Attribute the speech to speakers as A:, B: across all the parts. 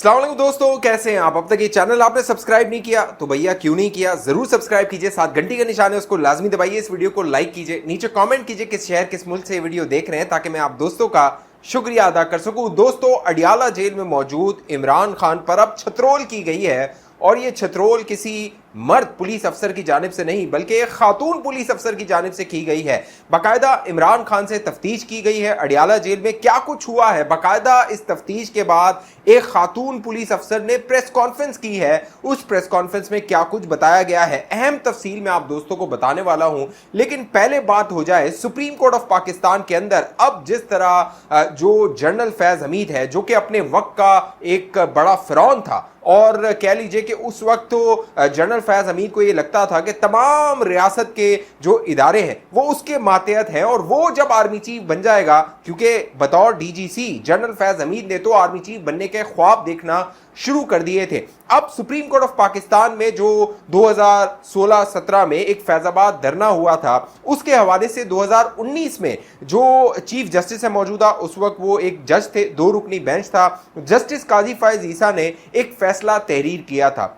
A: अस्सलाम वालेकुम दोस्तों, कैसे हैं आप। अब तक ये चैनल आपने सब्सक्राइब नहीं किया तो भैया क्यों नहीं किया, जरूर सब्सक्राइब कीजिए। साथ घंटी का निशान है उसको लाजमी दबाइए। इस वीडियो को लाइक कीजिए, नीचे कमेंट कीजिए किस शहर किस मुल्क से ये वीडियो देख रहे हैं ताकि मैं आप दोस्तों का शुक्रिया अदा कर सकूं। दोस्तों, अडियाला जेल में मौजूद इमरान खान पर अब छतरोल की गई है और ये छतरोल किसी मर्द पुलिस अफसर की जानिब से नहीं बल्कि एक खातून पुलिस अफसर की जानिब से की गई है। बाकायदा इमरान खान से तफ्तीश की गई है अडियाला जेल में क्या कुछ हुआ है। बाकायदा इस तफ्तीश के बाद एक खातून पुलिस अफसर ने प्रेस कॉन्फ्रेंस की है। उस प्रेस कॉन्फ्रेंस में क्या कुछ बताया गया है, अहम तफसील मैं आप दोस्तों को बताने वाला हूं। लेकिन पहले बात हो जाए सुप्रीम कोर्ट ऑफ पाकिस्तान के अंदर अब जिस तरह जो जनरल फैज हमीद है जो कि अपने वक्त का एक बड़ा फिरौन था और कह लीजिए कि उस वक्त तो जनरल फैज हमीद को ये लगता था कि तमाम रियासत के जो इदारे हैं वो उसके मातहत हैं और वो जब आर्मी चीफ बन जाएगा, क्योंकि बतौर डीजीसी जनरल फैज हमीद ने तो आर्मी चीफ बनने के ख्वाब देखना शुरू कर दिए थे। अब सुप्रीम कोर्ट ऑफ पाकिस्तान में जो 2016-17 में एक फैजाबाद धरना हुआ था उसके हवाले से 2019 में जो चीफ जस्टिस है मौजूदा, उस वक्त वो एक जज थे, 2 रुकनी बेंच था, जस्टिस काजी फायज ईसा ने एक फैसला तहरीर किया था।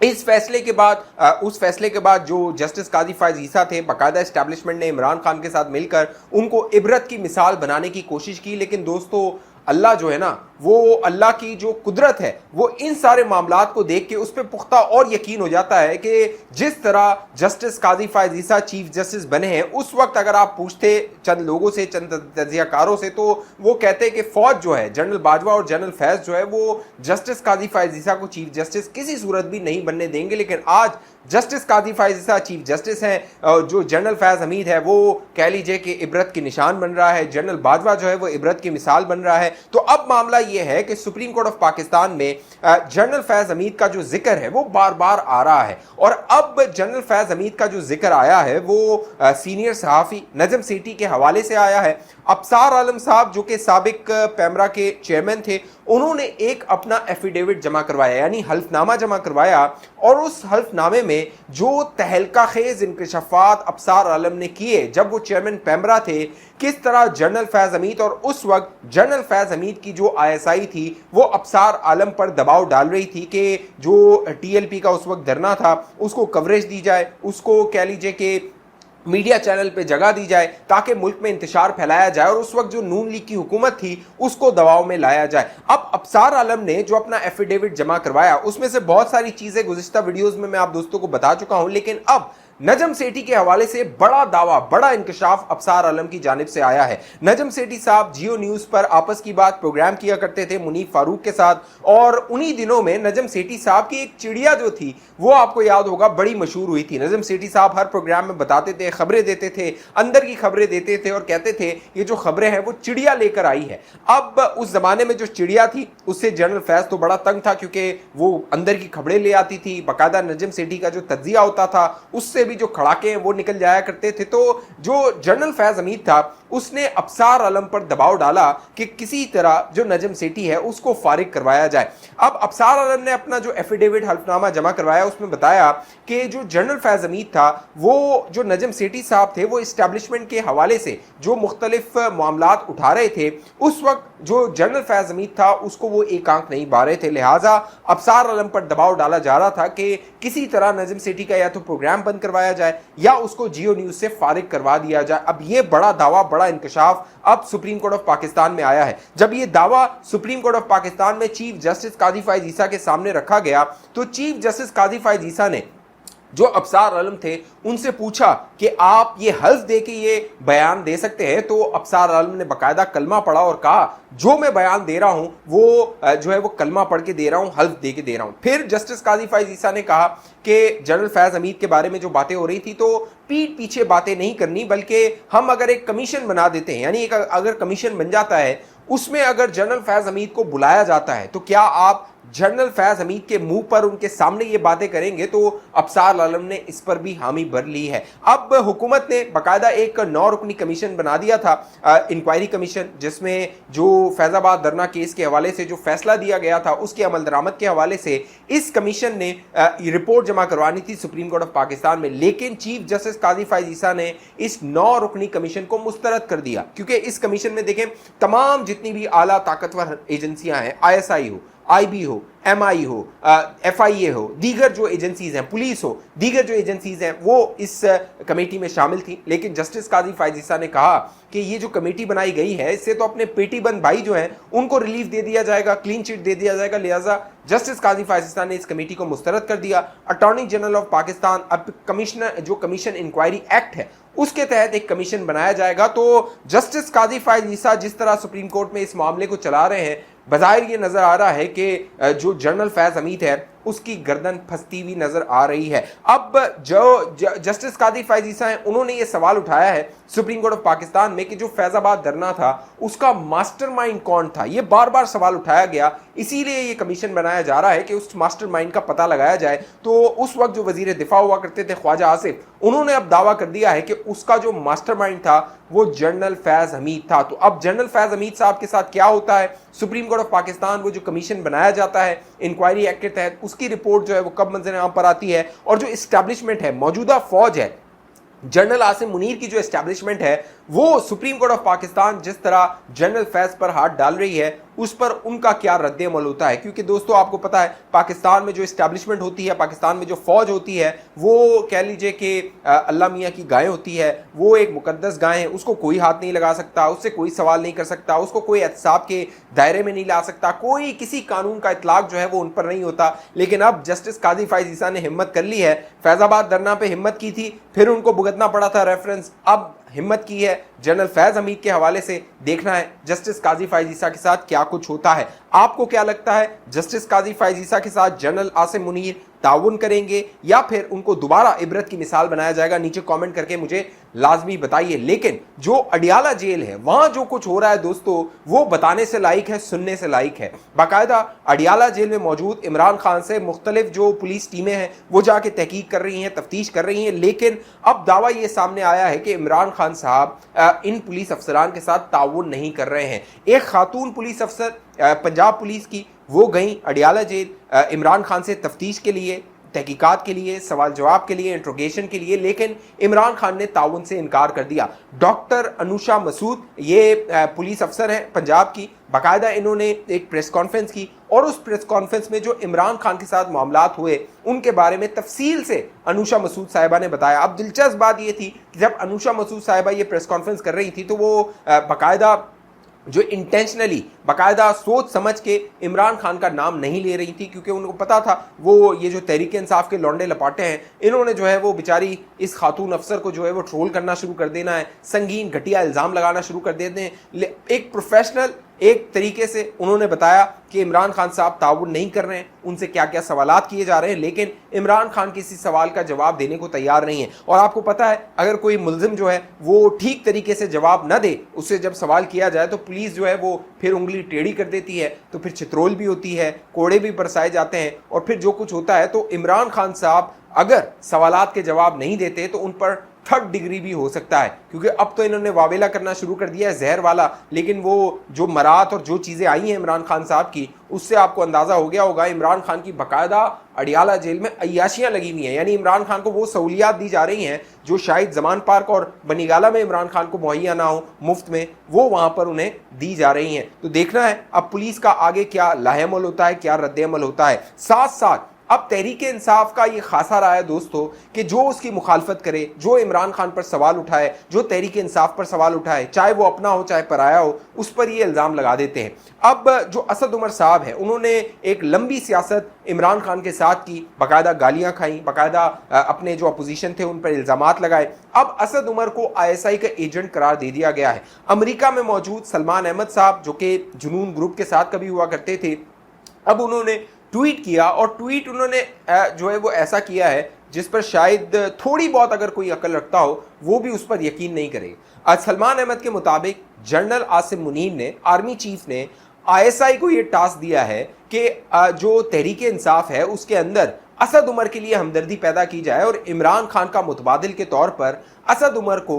A: इस फैसले के बाद उस फैसले के बाद जो जस्टिस काजी फायज ईसा थे, बाकायदा एस्टैब्लिशमेंट ने इमरान खान के साथ मिलकर उनको इबरत की मिसाल बनाने की कोशिश की। लेकिन दोस्तों, अल्लाह जो है ना, वो अल्लाह की जो कुदरत है वो इन सारे मामलात को देख के उस पर पुख्ता और यकीन हो जाता है कि जिस तरह जस्टिस काजी फायज ईसा चीफ जस्टिस बने हैं उस वक्त अगर आप पूछते चंद लोगों से, चंद तजियाकारों से, तो वो कहते हैं कि फौज जो है, जनरल बाजवा और जनरल फैज जो है वो जस्टिस काजी फायज ईसा को चीफ जस्टिस किसी सूरत भी नहीं बनने देंगे। लेकिन आज जस्टिस काजी फायज ईसा चीफ जस्टिस हैं, जो जनरल फैज हमीद है वो कह लीजिए कि इबरत की निशान बन रहा है, जनरल बाजवा जो है वो इबरत की मिसाल बन रहा है। तो अब मामला ये है कि सुप्रीम कोर्ट ऑफ पाकिस्तान में जनरल फैज हमीद का जो जिक्र है वो बार बार आ रहा है और अब जनरल फैज हमीद का जो जिक्र आया है वो सीनियर सहाफ़ी नजम सेठी के हवाले से आया है। अफसार आलम साहब जो कि साबिक पैमरा के चेयरमैन थे, उन्होंने एक अपना एफिडेविट जमा करवाया, यानी हल्फनामा जमा करवाया और उस हल्फनामे में जो तहलका खेज इंकशाफात अफसार आलम ने किए जब वो चेयरमैन पैमरा थे, किस तरह जनरल फैज हमीद और उस वक्त जनरल फैज हमीद की जो आईएसआई थी वो अफसार आलम पर दबाव डाल रही थी कि जो टीएलपी का उस वक्त धरना था उसको कवरेज दी जाए, उसको कह लीजिए कि मीडिया चैनल पे जगह दी जाए ताकि मुल्क में इंतशार फैलाया जाए और उस वक्त जो नून लीग की हुकूमत थी उसको दबाव में लाया जाए। अब अफसार आलम ने जो अपना एफिडेविट जमा करवाया उसमें से बहुत सारी चीजें गुज़िश्ता वीडियोस में मैं आप दोस्तों को बता चुका हूं, लेकिन अब नजम सेठी के हवाले से बड़ा दावा, बड़ा इंकशाफ अफसार आलम की जानिब से आया है। नजम सेठी साहब जियो न्यूज पर आपस की बात प्रोग्राम किया करते थे मुनीफ फारूक के साथ और उन्हीं दिनों में नजम सेठी साहब की एक चिड़िया जो थी वो आपको याद होगा बड़ी मशहूर हुई थी। नजम सेठी साहब हर प्रोग्राम में बताते थे, खबरें देते थे, अंदर की खबरें देते थे और कहते थे ये जो खबरें हैं वो चिड़िया लेकर आई है। अब उस जमाने में जो चिड़िया थी उससे जनरल फैज तो बड़ा तंग था क्योंकि वो अंदर की खबरें ले आती थी, बाकायदा नजम सेठी का जो तज्जिया होता था उससे भी जो खड़ाके हैं वो निकल जाया करते थे। तो जो जनरल फैज हमीद था उसने अफसार आलम पर दबाव डाला कि किसी तरह जो नजम सेठी है उसको फारिग करवाया जाए। अब अफसार आलम ने अपना जो एफिडेविट हल्फनामा जमा करवाया उसमें बताया कि जो जनरल फैज हमीद था वो जो नजम सेठी साहब थे वो इस्टेब्लिशमेंट के हवाले से जो मुख्तलिफ मामलात उठा रहे थे उस वक्त जो जनरल फैज हमीद था उसको वो एक आंख नहीं बा रहे थे, लिहाजा अफसार आलम पर दबाव डाला जा रहा था कि किसी तरह नजम सेठी का या तो प्रोग्राम बंद करवाया जाए या उसको जियो न्यूज से फारिग करवा दिया जाए। अब ये बड़ा दावा, बड़ा इंकशाफ अब सुप्रीम कोर्ट ऑफ पाकिस्तान में आया है। जब ये दावा सुप्रीम कोर्ट ऑफ पाकिस्तान में चीफ जस्टिस काजी फायज ईसा के सामने रखा गया तो चीफ जस्टिस काजी फायज ईसा ने जो अफसार आलम थे उनसे पूछा कि आप ये हल्फ दे के ये बयान दे सकते हैं, तो अफसार आलम ने बाकायदा कलमा पढ़ा और कहा जो मैं बयान दे रहा हूं वो जो है वो कलमा पढ़ के दे रहा हूं, हल्फ दे के दे रहा हूं। फिर जस्टिस काजी फायज ईसा ने कहा कि जनरल फैज हमीद के बारे में जो बातें हो रही थी तो पीठ पीछे बातें नहीं करनी, बल्कि हम अगर एक कमीशन बना देते हैं, यानी एक अगर कमीशन बन जाता है उसमें अगर जनरल फैज हमीद को बुलाया जाता है तो क्या आप जनरल फैज हमीद के मुंह पर उनके सामने ये बातें करेंगे? तो अफसार आलम ने इस पर भी हामी भर ली है। अब हुकूमत ने बाकायदा एक 9 रुकनी कमीशन बना दिया था, इंक्वायरी कमीशन, जिसमें जो फैजाबाद धरना केस के हवाले से जो फैसला दिया गया था उसके अमल दरामद के हवाले से इस कमीशन ने रिपोर्ट जमा करवानी थी सुप्रीम कोर्ट ऑफ पाकिस्तान में। लेकिन चीफ जस्टिस काजी फायज ईसा ने इस 9 रुकनी कमीशन को मुस्तरद कर दिया, क्योंकि इस कमीशन में देखें तमाम जितनी भी आला ताकतवर एजेंसियां हैं, ISI हो, IB हो, MI हो, FIA हो, दीगर जो एजेंसीज हैं, पुलिस हो, दीगर जो एजेंसीज हैं, वो इस कमेटी में शामिल थी। लेकिन जस्टिस काजी फायज ईसा ने कहा कि ये जो कमेटी बनाई गई है, इससे तो अपने पेटी बंद भाई जो हैं उनको रिलीफ दे दिया जाएगा, क्लीन चिट दे दिया जाएगा, लिहाजा जस्टिस काजी फायज ईसा ने इस कमेटी को मुस्तरद कर दिया। अटॉर्नी जनरल ऑफ पाकिस्तान, अब कमिश्नर जो कमीशन इंक्वायरी एक्ट है उसके तहत एक कमीशन बनाया जाएगा। तो जस्टिस काजी फायज ईसा जिस तरह सुप्रीम कोर्ट में इस मामले को चला रहे हैं, बज़ाहिर ये नजर आ रहा है कि जो जनरल फैज हमीद है उसकी गर्दन फंसती हुई नजर आ रही है। अब जो जस्टिस कादी फायज ईसा हैं, उन्होंने ये सवाल उठाया है सुप्रीम कोर्ट ऑफ पाकिस्तान में कि जो फैजाबाद धरना था उसका मास्टरमाइंड कौन था। ये बार बार सवाल उठाया गया, इसीलिए ये कमीशन बनाया जा रहा है कि उस मास्टरमाइंड का पता लगाया जाए। तो उस वक्त जो वजीर दिफा हुआ करते थे ख्वाजा आसिफ, उन्होंने अब दावा कर दिया है कि उसका जो मास्टरमाइंड था वो जनरल फैज हमीद था। तो अब जनरल फैज हमीद साहब के साथ क्या होता है, सुप्रीम कोर्ट ऑफ पाकिस्तान वो जो कमीशन बनाया जाता है इंक्वायरी एक्ट के तहत, उसकी रिपोर्ट जो है वो कब मंजर आम पर आती है, और जो इस्टेब्लिशमेंट है, मौजूदा फौज है, जनरल आसिम मुनीर की जो एस्टैब्लिशमेंट है, वो सुप्रीम कोर्ट ऑफ पाकिस्तान जिस तरह जनरल फैज पर हाथ डाल रही है उस पर उनका क्या रद्द अमल होता है। क्योंकि दोस्तों आपको पता है पाकिस्तान में जो एस्टैब्लिशमेंट होती है, पाकिस्तान में जो फौज होती है, वो कह लीजिए कि अल्लाह मियाँ की गाय होती है, वो एक मुकद्दस गाय है, उसको कोई हाथ नहीं लगा सकता, उससे कोई सवाल नहीं कर सकता, उसको कोई एहतसाब के दायरे में नहीं ला सकता, कोई किसी कानून का इतलाक जो है वो उन पर नहीं होता। लेकिन अब जस्टिस काजी फायज ईसा ने हिम्मत कर ली है, फैजाबाद धरना पे हिम्मत की थी, फिर उनको भुगतना पड़ा था रेफरेंस, अब हिम्मत की है जनरल फैज हमीद के हवाले से। देखना है जस्टिस काजी फायज ईसा के साथ क्या कुछ होता है। आपको क्या लगता है, जस्टिस काजी फायज ईसा के साथ जनरल आसिम मुनीर ताउन करेंगे या फिर उनको दोबारा इबरत की मिसाल बनाया जाएगा? नीचे कमेंट करके मुझे लाजमी बताइए। लेकिन जो अडियाला जेल है वहां जो कुछ हो रहा है दोस्तों, वो बताने से लायक है, सुनने से लायक है। बाकायदा अडियाला जेल में मौजूद इमरान खान से मुख्तलिफ जो पुलिस टीमें हैं वो जाके तहकीक कर रही हैं, तफ्तीश कर रही हैं। लेकिन अब दावा ये सामने आया है कि इमरान खान साहब इन पुलिस अफसरान के साथ ताउन नहीं कर रहे हैं। एक खातून पुलिस अफसर पंजाब पुलिस की, वो गई अडियाला जेल इमरान खान से तफ्तीश के लिए, तहकीकात के लिए, सवाल जवाब के लिए, इंट्रोगेशन के लिए, लेकिन इमरान खान ने ताउन से इनकार कर दिया। डॉक्टर अनुषा मसूद ये पुलिस अफसर हैं पंजाब की, बाकायदा इन्होंने एक प्रेस कॉन्फ्रेंस की और उस प्रेस कॉन्फ्रेंस में जो इमरान खान के साथ मामलात हुए उनके बारे में तफसील से अनुषा मसूद साहिबा ने बताया। अब दिलचस्प बात ये थी कि जब अनुषा मसूद साहिबा ये प्रेस कॉन्फ्रेंस कर रही थी तो वो बाकायदा जो इंटेंशनली बाकायदा सोच समझ के इमरान खान का नाम नहीं ले रही थी, क्योंकि उनको पता था वो ये जो तहरीक इंसाफ के लौंडे लपाटे हैं, इन्होंने जो है वो बेचारी इस खातून अफसर को जो है वो ट्रोल करना शुरू कर देना है, संगीन घटिया इल्ज़ाम लगाना शुरू कर देते हैं। एक प्रोफेशनल एक तरीके से उन्होंने बताया कि इमरान खान साहब ताउन नहीं कर रहे हैं, उनसे क्या क्या सवालात किए जा रहे हैं, लेकिन इमरान खान किसी सवाल का जवाब देने को तैयार नहीं है। और आपको पता है अगर कोई मुल्जिम जो है वो ठीक तरीके से जवाब न दे, उससे जब सवाल किया जाए तो पुलिस जो है वो फिर उंगली टेढ़ी कर देती है, तो फिर चित्रोल भी होती है, कोड़े भी बरसाए जाते हैं और फिर जो कुछ होता है। तो इमरान खान साहब अगर सवालात के जवाब नहीं देते तो उन पर 3rd डिग्री भी हो सकता है, क्योंकि अब तो इन्होंने वावेला करना शुरू कर दिया है जहर वाला। लेकिन वो जो मरात और जो चीज़ें आई हैं इमरान खान साहब की, उससे आपको अंदाज़ा हो गया होगा इमरान खान की बाकायदा अडियाला जेल में अय्याशियाँ लगी हुई हैं। यानी इमरान खान को वो सहूलियात दी जा रही हैं जो शायद जमान पार्क और बनीगाला में इमरान खान को मुहैया ना हो मुफ्त में, वो वहाँ पर उन्हें दी जा रही हैं। तो देखना है अब पुलिस का आगे क्या लाहेअमल होता है, क्या रद्द-ए-अमल होता है। साथ साथ अब तहरीक इंसाफ का ये खासा रहा है दोस्तों कि जो उसकी मुखालफत करे, जो इमरान खान पर सवाल उठाए, जो तहरीक इंसाफ पर सवाल उठाए, चाहे वो अपना हो चाहे पराया हो, उस पर ये इल्ज़ाम लगा देते हैं। अब जो असद उमर साहब है उन्होंने एक लंबी सियासत इमरान खान के साथ की, बाकायदा गालियाँ खाई, बाकायदा अपने जो अपोजिशन थे उन पर इल्ज़ामात लगाए। अब असद उमर को ISI का एजेंट करार दे दिया गया है। अमेरिका में मौजूद सलमान अहमद साहब जो कि जुनून ग्रुप के साथ कभी हुआ करते थे, अब उन्होंने ट्वीट किया और ट्वीट उन्होंने जो है वो ऐसा किया है जिस पर शायद थोड़ी बहुत अगर कोई अकल रखता हो वो भी उस पर यकीन नहीं करेगा। सलमान अहमद के मुताबिक जनरल आसिम मुनीर ने, आर्मी चीफ ने ISI को ये टास्क दिया है कि जो तहरीक इंसाफ है उसके अंदर असद उमर के लिए हमदर्दी पैदा की जाए और इमरान खान का मुतबादिल के तौर पर असद उमर को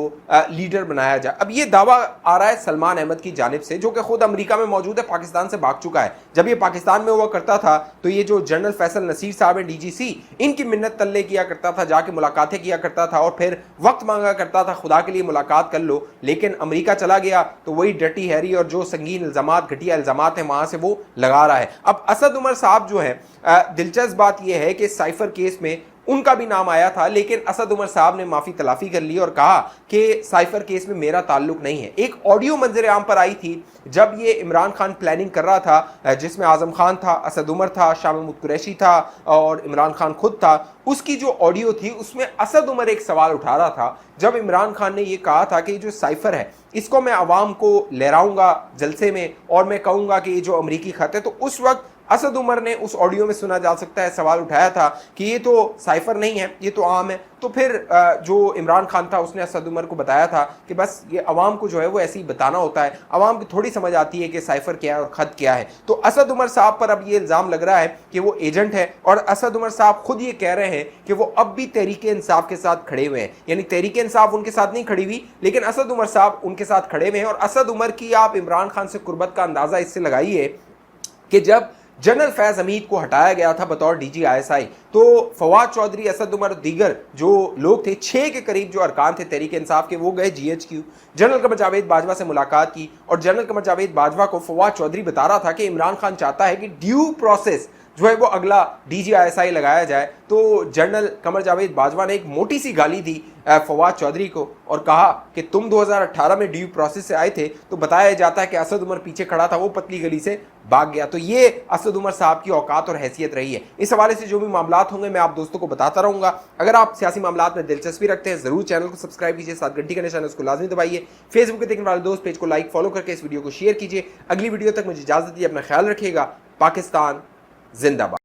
A: लीडर बनाया जाए। अब ये दावा आ रहा है सलमान अहमद की जानिब से, जो कि खुद अमेरिका में मौजूद है, पाकिस्तान से भाग चुका है। जब ये पाकिस्तान में हुआ करता था तो ये जो जनरल फैसल नसीर साहब हैं DGC, इनकी मिन्नत तल्ले किया करता था, जाके मुलाकातें किया करता था और फिर वक्त मांगा करता था, खुदा के लिए मुलाकात कर लो। लेकिन अमेरिका चला गया तो वही डर्टी हैरी और जो संगीन इल्ज़ामात, घटिया इल्ज़ामात हैं वहाँ से वो लगा रहा है। अब अब असद उमर साहब जो है, दिलचस्प बात यह है कि साइफर केस में उनका भी नाम आया था, लेकिन असद उमर साहब ने माफी तलाफी कर ली और कहा कि साइफर केस में मेरा ताल्लुक नहीं है। एक ऑडियो मंजर आम पर आई थी जब ये इमरान खान प्लानिंग कर रहा था, जिसमें आजम खान था, असद उमर था, शाह महमूद कुरैशी था और इमरान खान खुद था। उसकी जो ऑडियो थी उसमें असद उमर एक सवाल उठा रहा था जब इमरान खान ने ये कहा था कि ये जो साइफर है इसको मैं अवाम को लहराऊंगा जलसे में और मैं कहूंगा कि ये जो अमरीकी खत है। तो उस वक्त असद उमर ने उस ऑडियो में, सुना जा सकता है, सवाल उठाया था कि ये तो साइफर नहीं है, ये तो आम है। तो फिर जो इमरान खान था उसने असद उमर को बताया था कि बस ये अवाम को जो है वो ऐसे ही बताना होता है, अवाम को थोड़ी समझ आती है कि साइफर क्या है और खत क्या है। तो असद उमर साहब पर अब ये इल्ज़ाम लग रहा है कि वो एजेंट है और असद उमर साहब खुद ये कह रहे हैं कि वो अब भी तहरीक इंसाफ के साथ खड़े हुए हैं, यानी तहरीक इंसाफ उनके साथ नहीं खड़ी हुई लेकिन असद उमर साहब उनके साथ खड़े हुए हैं। और असद उमर की आप इमरान खान से कुर्बत का अंदाज़ा इससे लगाइए कि जब जनरल फैज़ हमीद को हटाया गया था बतौर DGISI, तो फवाद चौधरी, असद उमर, दीगर जो लोग थे, 6 के करीब जो अरकान थे तहरीक इंसाफ के, वो गए GHQ, जनरल कमर जावेद बाजवा से मुलाकात की और जनरल कमर जावेद बाजवा को फवाद चौधरी बता रहा था कि इमरान खान चाहता है कि ड्यू प्रोसेस जो है वो अगला DGISI लगाया जाए। तो जनरल कमर जावेद बाजवा ने एक मोटी सी गाली दी फवाद चौधरी को और कहा कि तुम 2018 में ड्यू प्रोसेस से आए थे तो बताया जाता है कि असद उमर पीछे खड़ा था, वो पतली गली से भाग गया। तो ये असद उमर साहब की औकात और हैसियत रही है। इस हवाले से जो भी मामलात होंगे मैं आप दोस्तों को बताता रहूंगा। अगर आप सियासी मामलात में दिलचस्पी रखते हैं जरूर चैनल को सब्सक्राइब कीजिए, साथ घंटी का निशान उसको लाजमी दबाइए। फेसबुक पे देखने वाले दोस्त पेज को लाइक फॉलो करके इस वीडियो को शेयर कीजिए। अगली वीडियो तक मुझे इजाजत दीजिए, अपना ख्याल रखिएगा। पाकिस्तान जिंदाबाद।